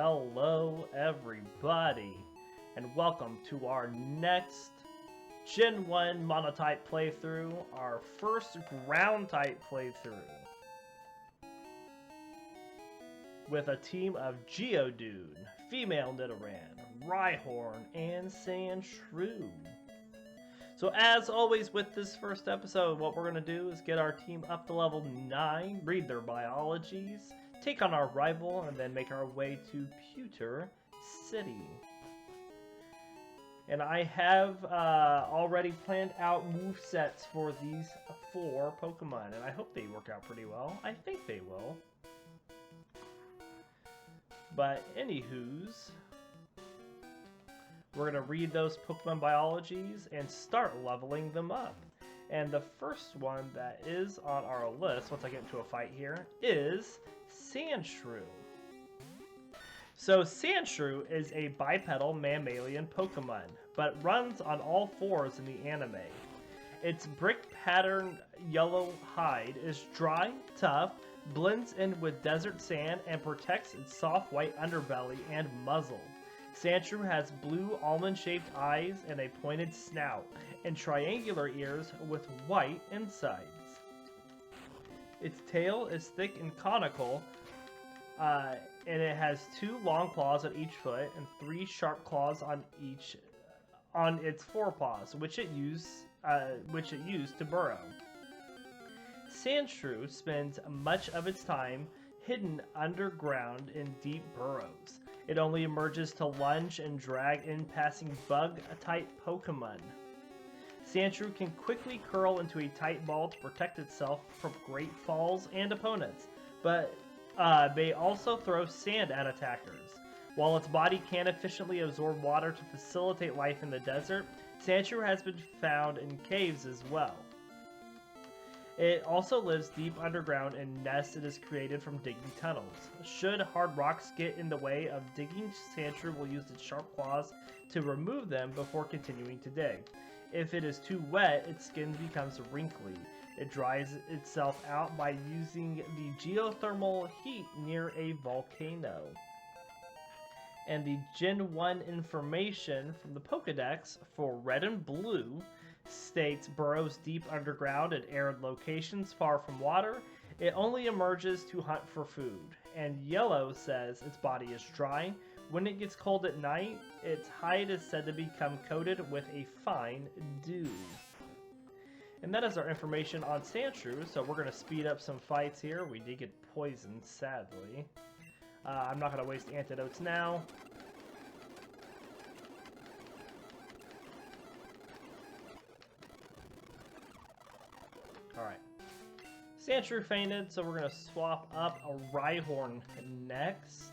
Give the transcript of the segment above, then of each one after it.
Hello everybody, and welcome to our next Gen 1 Monotype playthrough, our first Ground type playthrough, with a team of Geodude, Female Nidoran, Rhyhorn, and Sandshrew. So as always with this first episode, what we're going to do is get our team up to level 9, read their biologies, take on our rival, and then make our way to Pewter City. And I have already planned out movesets for these 4 Pokemon, and I hope they work out pretty well. I think they will. But anywho's, we're going to read those Pokemon biologies and start leveling them up. And the first one that is on our list, once I get into a fight here, is Sandshrew. So Sandshrew is a bipedal mammalian Pokemon, but runs on all 4s in the anime. Its brick-patterned yellow hide is dry, tough, blends in with desert sand, and protects its soft white underbelly and muzzle. Sandshrew has blue almond-shaped eyes and a pointed snout, and triangular ears with white insides. Its tail is thick and conical, and it has 2 long claws on each foot and 3 sharp claws on its forepaws, which it used to burrow. Sandshrew spends much of its time hidden underground in deep burrows. It only emerges to lunge and drag in passing bug-type Pokemon. Sandshrew can quickly curl into a tight ball to protect itself from great falls and opponents, but may also throw sand at attackers. While its body can efficiently absorb water to facilitate life in the desert, Sandshrew has been found in caves as well. It also lives deep underground in nests it is created from digging tunnels. Should hard rocks get in the way of digging, Sandshrew will use its sharp claws to remove them before continuing to dig. If it is too wet, its skin becomes wrinkly. It dries itself out by using the geothermal heat near a volcano. And the Gen 1 information from the Pokedex for Red and Blue states burrows deep underground at arid locations far from water. It only emerges to hunt for food. And Yellow says its body is dry. When it gets cold at night, its hide is said to become coated with a fine dew. And that is our information on Sandshrew, so we're going to speed up some fights here. We did get poisoned, sadly. I'm not going to waste antidotes now. Alright. Sandshrew fainted, so we're going to swap up a Rhyhorn next.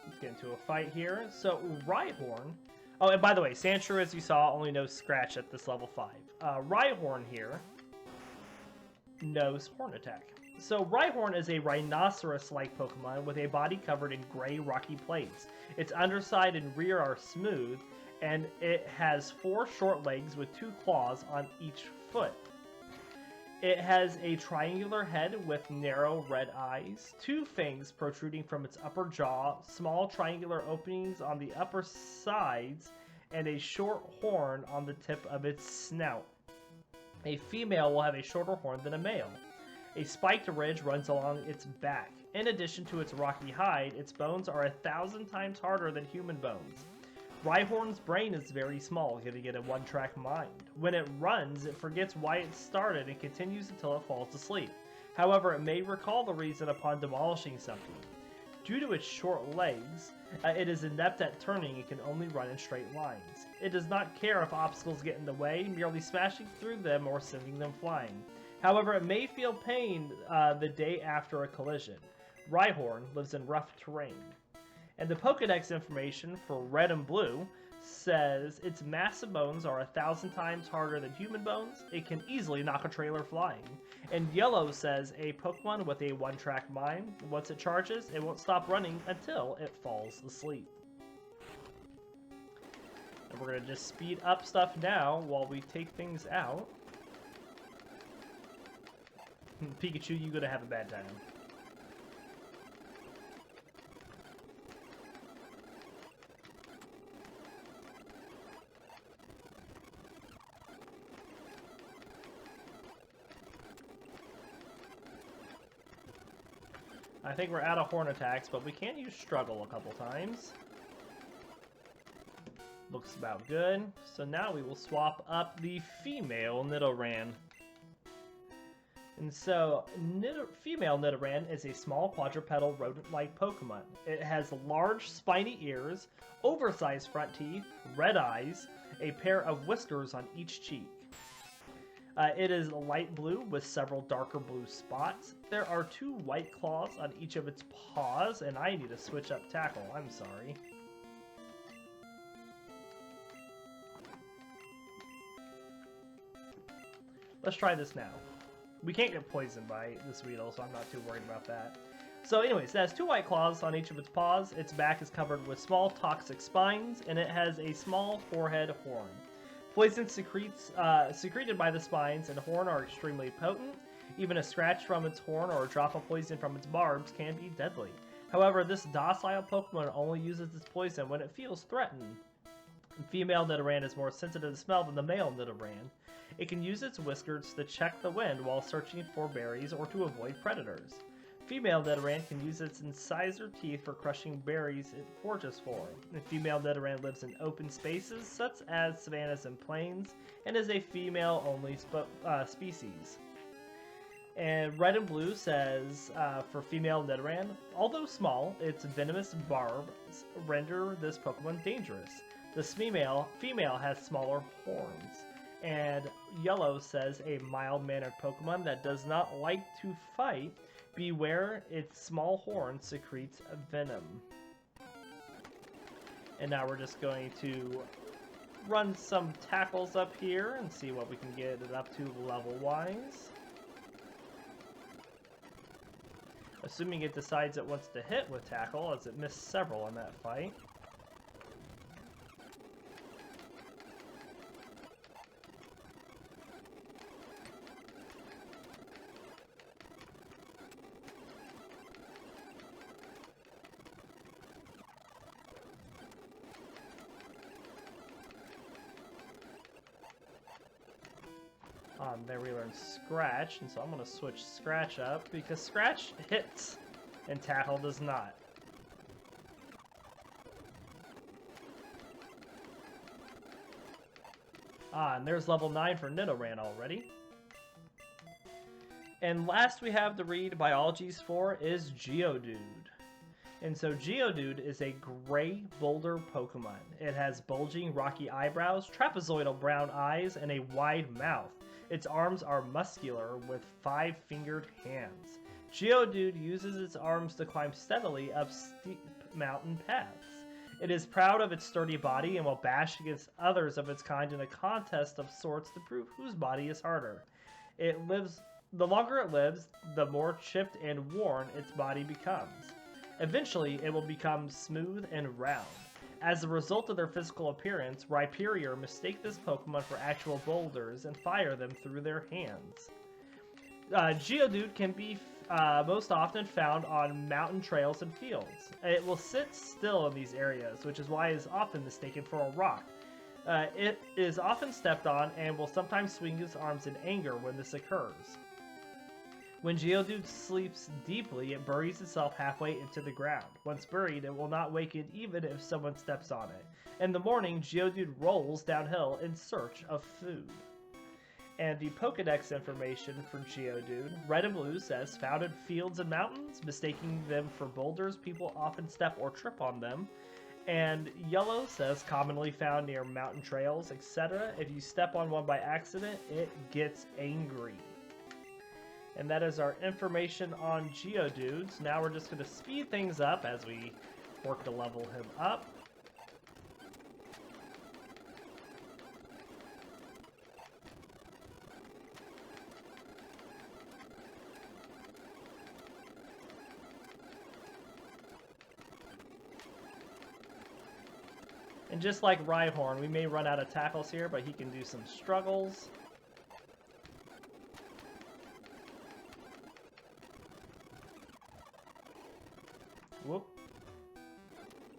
Let's get into a fight here. So, Rhyhorn... Oh, and by the way, Sandshrew, as you saw, only knows Scratch at this level 5. Rhyhorn here knows Horn Attack. So, Rhyhorn is a rhinoceros-like Pokemon with a body covered in gray rocky plates. Its underside and rear are smooth, and it has 4 short legs with 2 claws on each foot. It has a triangular head with narrow red eyes, 2 fangs protruding from its upper jaw, small triangular openings on the upper sides, and a short horn on the tip of its snout. A female will have a shorter horn than a male. A spiked ridge runs along its back. In addition to its rocky hide, its bones are 1,000 times harder than human bones. Rhyhorn's brain is very small, giving it a one-track mind. When it runs, it forgets why it started and continues until it falls asleep. However, it may recall the reason upon demolishing something. Due to its short legs, it is inept at turning and can only run in straight lines. It does not care if obstacles get in the way, merely smashing through them or sending them flying. However, it may feel pain the day after a collision. Rhyhorn lives in rough terrain. And the Pokedex information for Red and Blue says its massive bones are 1,000 times harder than human bones. It can easily knock a trailer flying. And Yellow says a Pokemon with a one-track mind. Once it charges, it won't stop running until it falls asleep. And we're going to just speed up stuff now while we take things out. Pikachu, you're going to have a bad time. I think we're out of horn attacks, but we can use struggle a couple times. Looks about good. So now we will swap up the female Nidoran. And so, female Nidoran is a small quadrupedal rodent-like Pokemon. It has large spiny ears, oversized front teeth, red eyes, a pair of whiskers on each cheek. It is light blue with several darker blue spots. There are 2 white claws on each of its paws, and I need to switch up tackle. I'm sorry. Let's try this now. We can't get poisoned by this Weedle, so I'm not too worried about that. So anyways, it has 2 white claws on each of its paws. Its back is covered with small toxic spines, and it has a small forehead horn. Poison secreted by the spines and horn are extremely potent. Even a scratch from its horn or a drop of poison from its barbs can be deadly. However, this docile Pokemon only uses its poison when it feels threatened. Female Nidoran is more sensitive to smell than the male Nidoran. It can use its whiskers to check the wind while searching for berries or to avoid predators. Female Nidoran can use its incisor teeth for crushing berries it forages for. The female Nidoran lives in open spaces such as savannas and plains, and is a female-only species. And red and blue says, for female Nidoran, although small, its venomous barbs render this Pokemon dangerous. This female has smaller horns. And yellow says, a mild-mannered Pokemon that does not like to fight. Beware, its small horn secretes venom. And now we're just going to run some tackles up here and see what we can get it up to level-wise. Assuming it decides it wants to hit with tackle, as it missed several in that fight. There we learn Scratch, and so I'm going to switch Scratch up, because Scratch hits, and Tackle does not. And there's level 9 for Nidoran already. And last we have to read Biologies for is Geodude. And so Geodude is a gray boulder Pokemon. It has bulging rocky eyebrows, trapezoidal brown eyes, and a wide mouth. Its arms are muscular with 5-fingered hands. Geodude uses its arms to climb steadily up steep mountain paths. It is proud of its sturdy body and will bash against others of its kind in a contest of sorts to prove whose body is harder. The longer it lives, the more chipped and worn its body becomes. Eventually, it will become smooth and round. As a result of their physical appearance, Rhyperior mistake this Pokemon for actual boulders and fire them through their hands. Geodude can be most often found on mountain trails and fields. It will sit still in these areas, which is why it is often mistaken for a rock. It is often stepped on and will sometimes swing its arms in anger when this occurs. When Geodude sleeps deeply, it buries itself halfway into the ground. Once buried, it will not waken even if someone steps on it. In the morning, Geodude rolls downhill in search of food. And the Pokedex information for Geodude, red and blue, says found in fields and mountains, mistaking them for boulders, people often step or trip on them. And yellow says commonly found near mountain trails, etc. If you step on one by accident, it gets angry. And that is our information on Geodudes. Now we're just going to speed things up as we work to level him up. And just like Rhyhorn, we may run out of tackles here, but he can do some struggles. Whoop.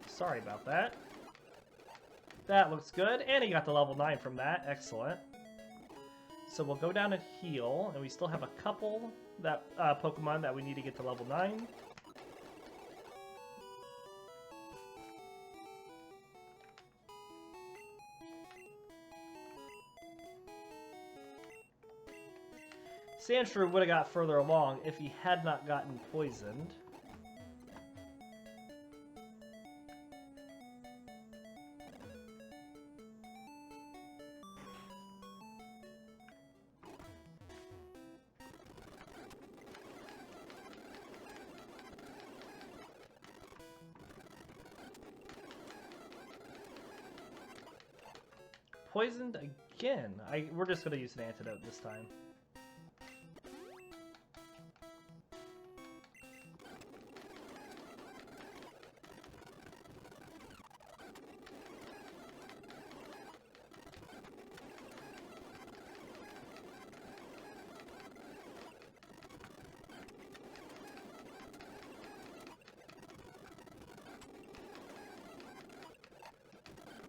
Sorry about that. That looks good, and he got the level 9 from that. Excellent. So we'll go down and heal, and we still have a couple that Pokemon that we need to get to level 9. Sandshrew would have got further along if he had not gotten poisoned. Poisoned again. We're just going to use an antidote this time.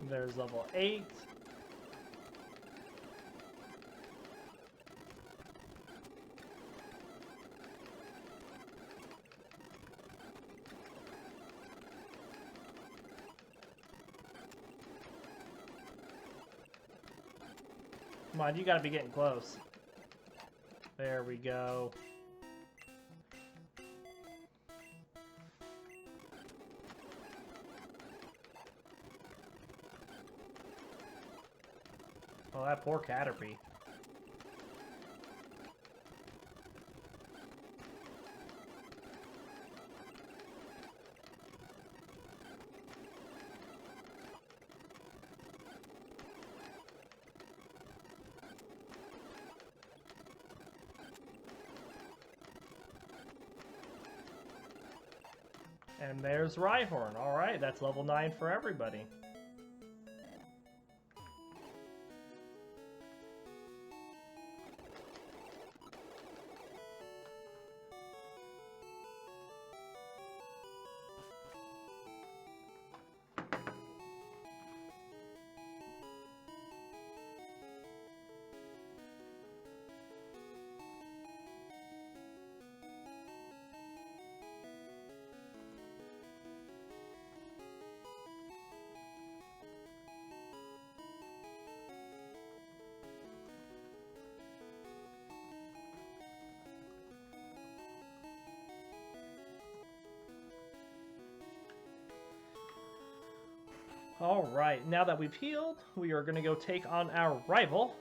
There's level 8. Come on, you gotta be getting close. There we go. Oh, that poor Caterpie. And there's Rhyhorn. Alright, that's level 9 for everybody. Alright, now that we've healed, we are going to go take on our rival.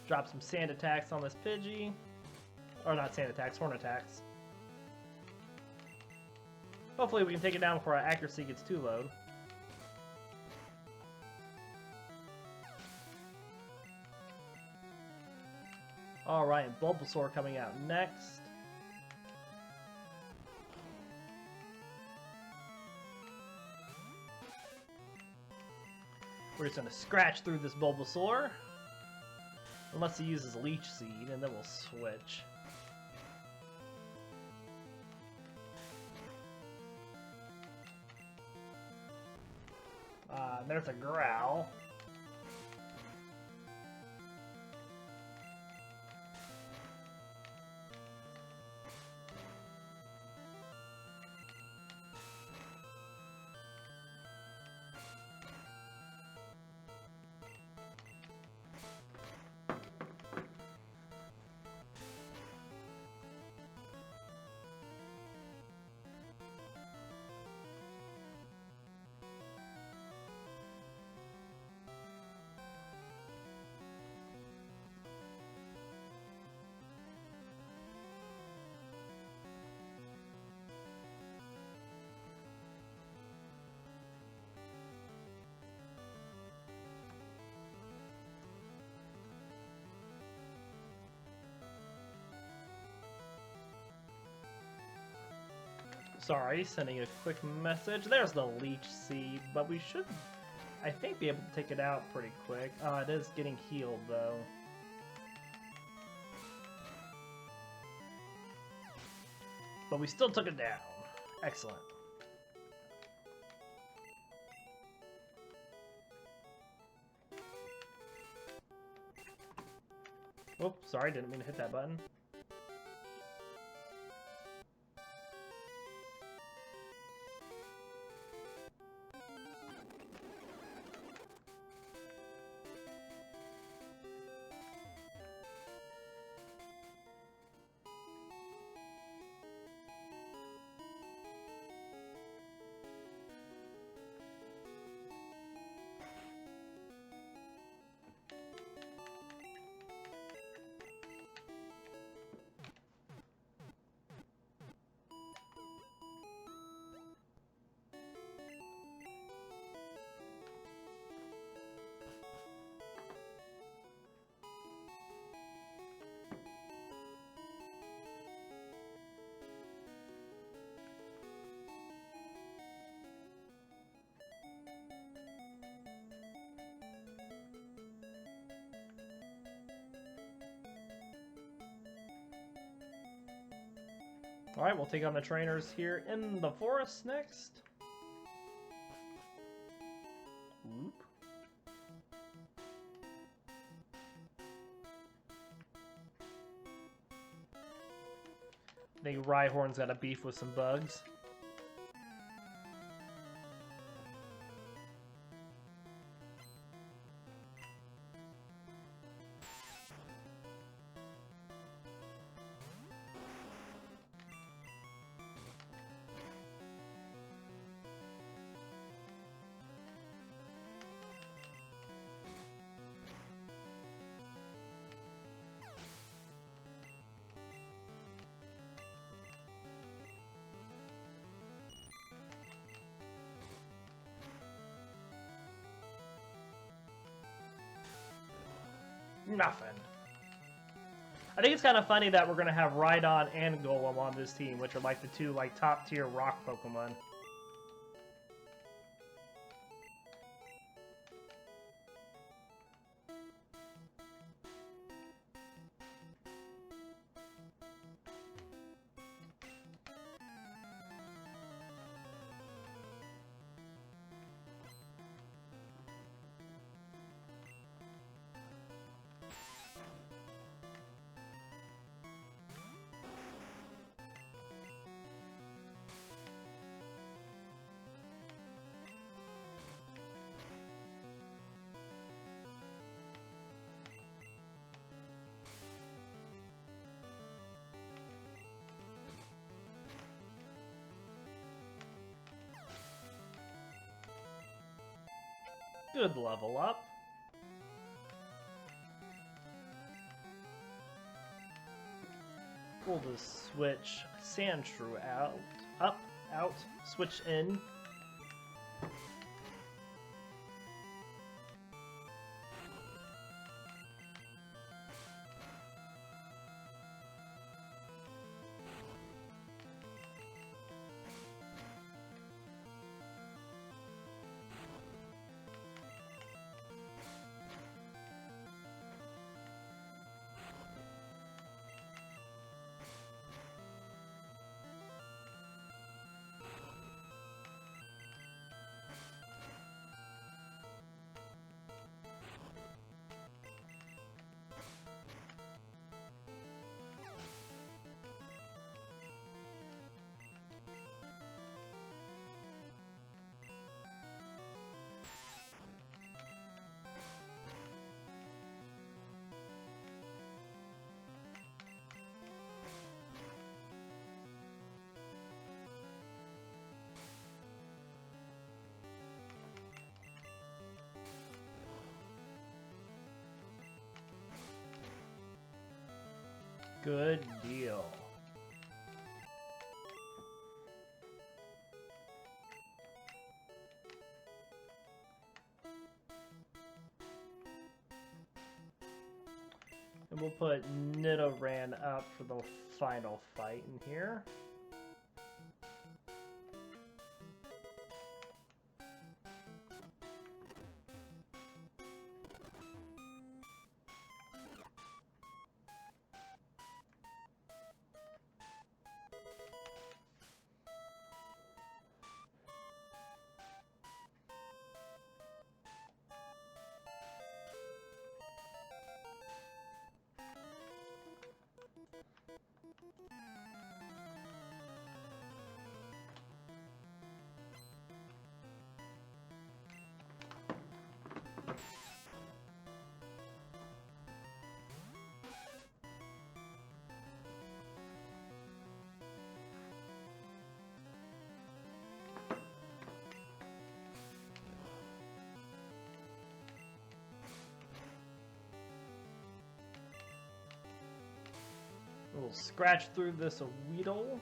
Drop some sand attacks on this Pidgey. Or not sand attacks, horn attacks. Hopefully we can take it down before our accuracy gets too low. Alright, and Bulbasaur coming out next. We're just going to scratch through this Bulbasaur. Unless he uses Leech Seed, and then we'll switch. There's a Growl. Sorry, sending a quick message. There's the leech seed, but we should, I think, be able to take it out pretty quick. It is getting healed, though. But we still took it down. Excellent. Oops, sorry, didn't mean to hit that button. Alright, we'll take on the trainers here in the forest next. Whoop. I think Rhyhorn's got a beef with some bugs. Nothing. I think it's kind of funny that we're going to have Rhydon and Golem on this team, which are like the two top tier rock Pokemon. Good level up. We'll just switch Sandshrew out, up, out, switch in. Good deal. And we'll put Nidoran up for the final fight in here. We'll scratch through this Weedle.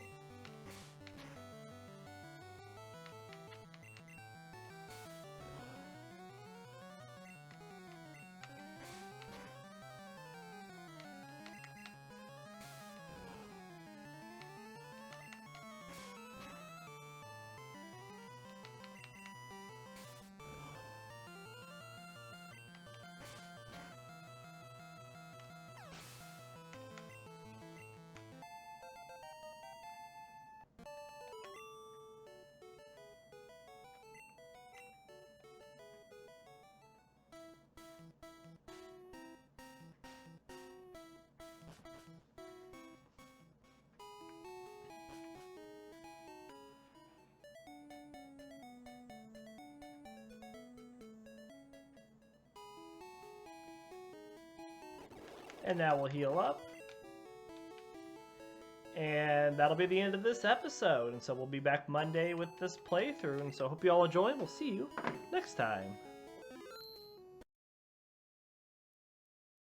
And now we'll heal up. And that'll be the end of this episode. And so we'll be back Monday with this playthrough. And so hope you all enjoy. We'll see you next time.